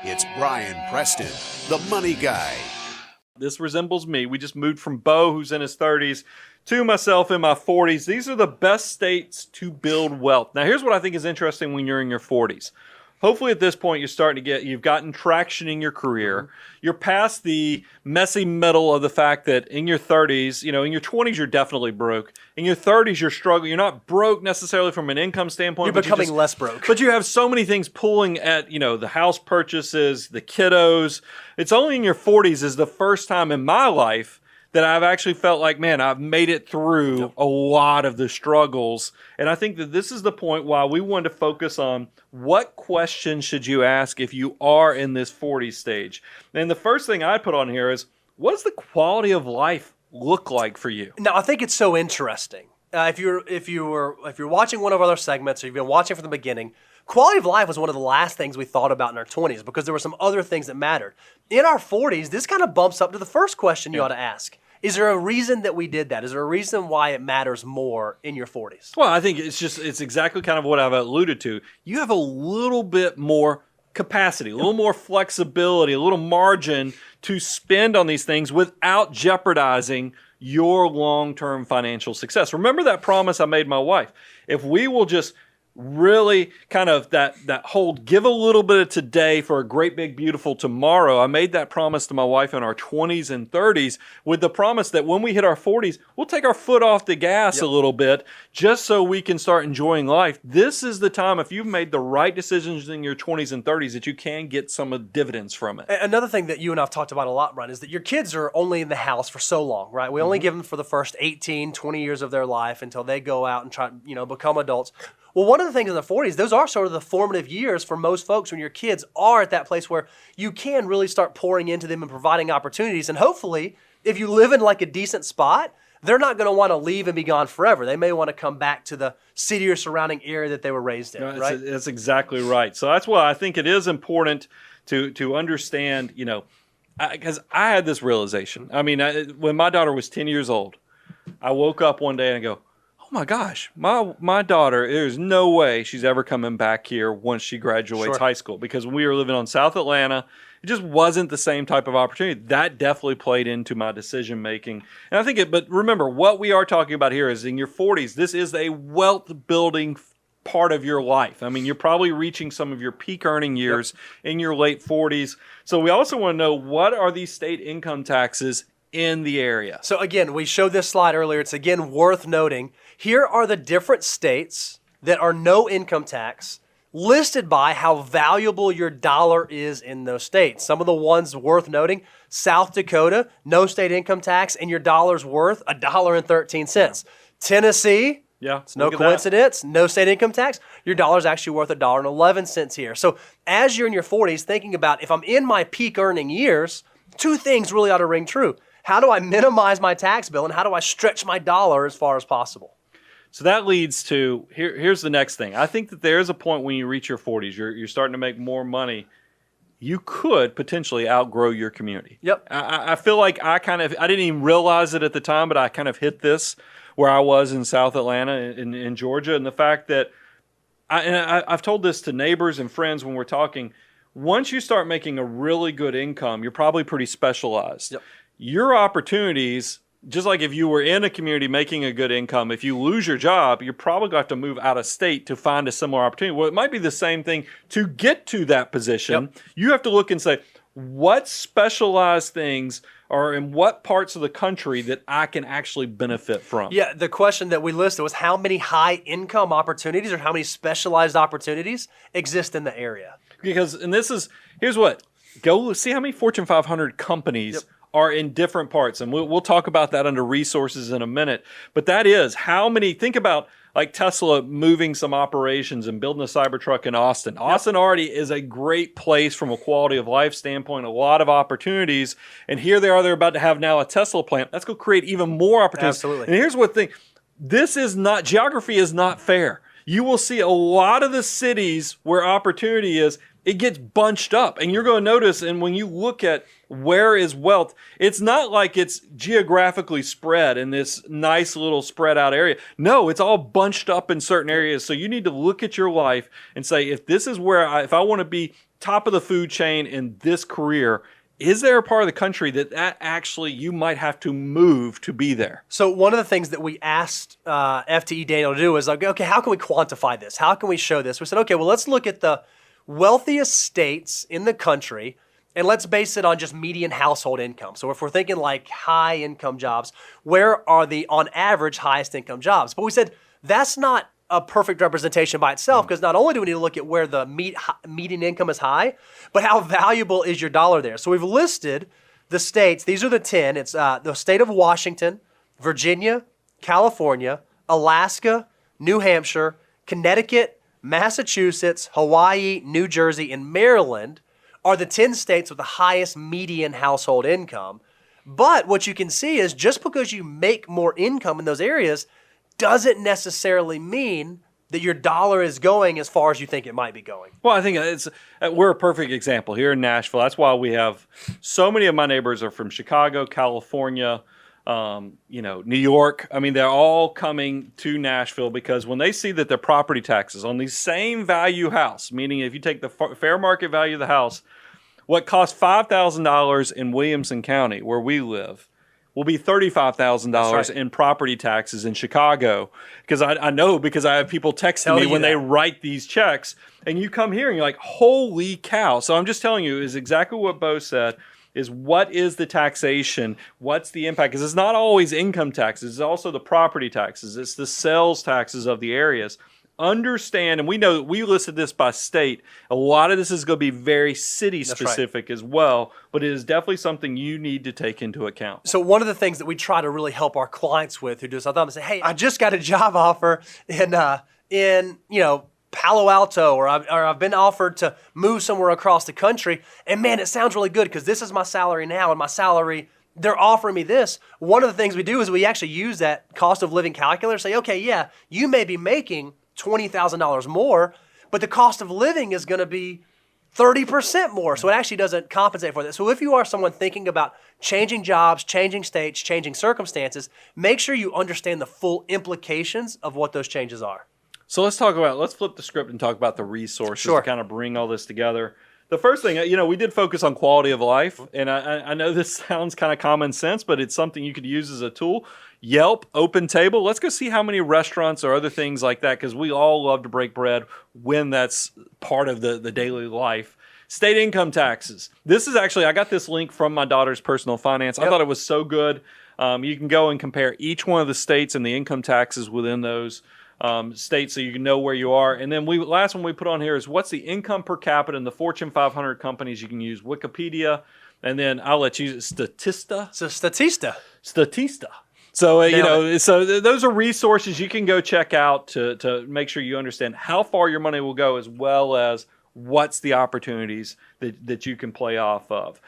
It's Brian Preston, the money guy. This resembles me. We just moved from Bo, who's in his 30s, to myself in my 40s. These are the best states to build wealth. Now, here's what I think is interesting when you're in your 40s. Hopefully at this point you've gotten traction in your career. You're past the messy middle of the fact that in your 30s, in your 20s you're definitely broke. In your 30s you're struggling. You're not broke necessarily from an income standpoint. You're becoming less broke. But you have so many things pulling at, the house purchases, the kiddos. It's only in your 40s is the first time in my life that I've actually felt like, man, I've made it through a lot of the struggles. And I think that this is the point why we wanted to focus on what questions should you ask if you are in this 40s stage. And the first thing I'd put on here is, what does the quality of life look like for you? Now, I think it's so interesting. If you're watching one of our other segments or you've been watching from the beginning, quality of life was one of the last things we thought about in our 20s because there were some other things that mattered. In our 40s, this kind of bumps up to the first question you ought to ask. Is there a reason that we did that? Is there a reason why it matters more in your 40s? Well, I think it's exactly kind of what I've alluded to. You have a little bit more capacity, a little more flexibility, a little margin to spend on these things without jeopardizing your long-term financial success. Remember that promise I made my wife. If we will just really kind of that whole give a little bit of today for a great big beautiful tomorrow. I made that promise to my wife in our 20s and 30s with the promise that when we hit our 40s, we'll take our foot off the gas a little bit just so we can start enjoying life. This is the time, if you've made the right decisions in your 20s and 30s, that you can get some of the dividends from it. Another thing that you and I've talked about a lot, Brian, is that your kids are only in the house for so long, right? We only give them for the first 18, 20 years of their life until they go out and try, become adults. Well, one of the things in the 40s, those are sort of the formative years for most folks when your kids are at that place where you can really start pouring into them and providing opportunities. And hopefully, if you live in like a decent spot, they're not going to want to leave and be gone forever. They may want to come back to the city or surrounding area that they were raised in, right? That's exactly right. So that's why I think it is important to understand, because I had this realization. I mean, when my daughter was 10 years old, I woke up one day and I go, oh my gosh, my daughter, there's no way she's ever coming back here once she graduates high school. Because when we were living on South Atlanta, it just wasn't the same type of opportunity. That definitely played into my decision making. And I think but remember, what we are talking about here is in your 40s, this is a wealth building part of your life. I mean, you're probably reaching some of your peak earning years in your late 40s. So we also want to know, what are these state income taxes in the area? So again, we showed this slide earlier. It's again worth noting. Here are the different states that are no income tax listed by how valuable your dollar is in those states. Some of the ones worth noting: South Dakota, no state income tax, and your dollar's worth $1.13. Tennessee, it's no coincidence, no state income tax. Your dollar's actually worth $1.11 here. So as you're in your 40s, thinking about, if I'm in my peak earning years, two things really ought to ring true. How do I minimize my tax bill, and how do I stretch my dollar as far as possible? So that leads to, here's the next thing. I think that there is a point when you reach your 40s, you're starting to make more money. You could potentially outgrow your community. Yep. I feel like I didn't even realize it at the time, but I kind of hit this where I was in South Atlanta in Georgia. And the fact that, I've told this to neighbors and friends when we're talking, once you start making a really good income, you're probably pretty specialized. Yep. Your opportunities, just like if you were in a community making a good income, if you lose your job, you're probably going to have to move out of state to find a similar opportunity. Well, it might be the same thing to get to that position. Yep. You have to look and say, what specialized things are in what parts of the country that I can actually benefit from? Yeah, the question that we listed was how many high income opportunities or how many specialized opportunities exist in the area. Because, here's what, go see how many Fortune 500 companies are in different parts. And we'll talk about that under resources in a minute. But that is how many, think about like Tesla moving some operations and building a Cybertruck in Austin. Austin already is a great place from a quality of life standpoint, a lot of opportunities. And here they are, they're about to have now a Tesla plant. That's going to create even more opportunities. Absolutely. And here's what geography is not fair. You will see a lot of the cities where opportunity is, it gets bunched up. And you're going to notice, and when you look at where is wealth, it's not like it's geographically spread in this nice little spread out area. No, it's all bunched up in certain areas. So you need to look at your life and say, if this is where if I want to be top of the food chain in this career, is there a part of the country that actually you might have to move to be there? So one of the things that we asked FTE Daniel to do was like, okay, how can we quantify this? How can we show this? We said, okay, well, let's look at the wealthiest states in the country and let's base it on just median household income. So if we're thinking like high income jobs, where are the, on average, highest income jobs? But we said that's not a perfect representation by itself, because not only do we need to look at where the median income is high, but how valuable is your dollar there. So we've listed the states. These are the 10. It's the state of Washington, Virginia, California, Alaska, New Hampshire, Connecticut, Massachusetts, Hawaii, New Jersey, and Maryland are the 10 states with the highest median household income. But what you can see is just because you make more income in those areas doesn't necessarily mean that your dollar is going as far as you think it might be going. Well, I think we're a perfect example here in Nashville. That's why we have so many of my neighbors are from Chicago, California, New York. I mean, they're all coming to Nashville because when they see that their property taxes on the same value house, meaning if you take the fair market value of the house, what costs $5,000 in Williamson County, where we live, will be $35,000 in property taxes in Chicago. Because I know, because I have people texting me when they write these checks, and you come here and you're like, holy cow. So I'm just telling you is exactly what Bo said, is what is the taxation? What's the impact? Because it's not always income taxes. It's also the property taxes. It's the sales taxes of the areas. Understand, and we know that we listed this by state. A lot of this is going to be very city specific as well, but it is definitely something you need to take into account. So one of the things that we try to really help our clients with who do this all the time is say, hey, I just got a job offer in Palo Alto, or I've been offered to move somewhere across the country, and man, it sounds really good because this is my salary now, and my salary, they're offering me this. One of the things we do is we actually use that cost of living calculator, say, okay, yeah, you may be making $20,000 more, but the cost of living is going to be 30% more. So it actually doesn't compensate for that. So if you are someone thinking about changing jobs, changing states, changing circumstances, make sure you understand the full implications of what those changes are. So let's flip the script and talk about the resources to kind of bring all this together. The first thing, we did focus on quality of life, and I know this sounds kind of common sense, but it's something you could use as a tool. Yelp, Open Table. Let's go see how many restaurants or other things like that, because we all love to break bread when that's part of the daily life. State income taxes. This is actually, I got this link from my daughter's personal finance. I thought it was so good. You can go and compare each one of the states and the income taxes within those states so you can know where you are. And then last one we put on here is what's the income per capita in the Fortune 500 companies. You can use Wikipedia, and then I'll let you Statista. Statista. So, so those are resources you can go check out to make sure you understand how far your money will go, as well as what's the opportunities that you can play off of.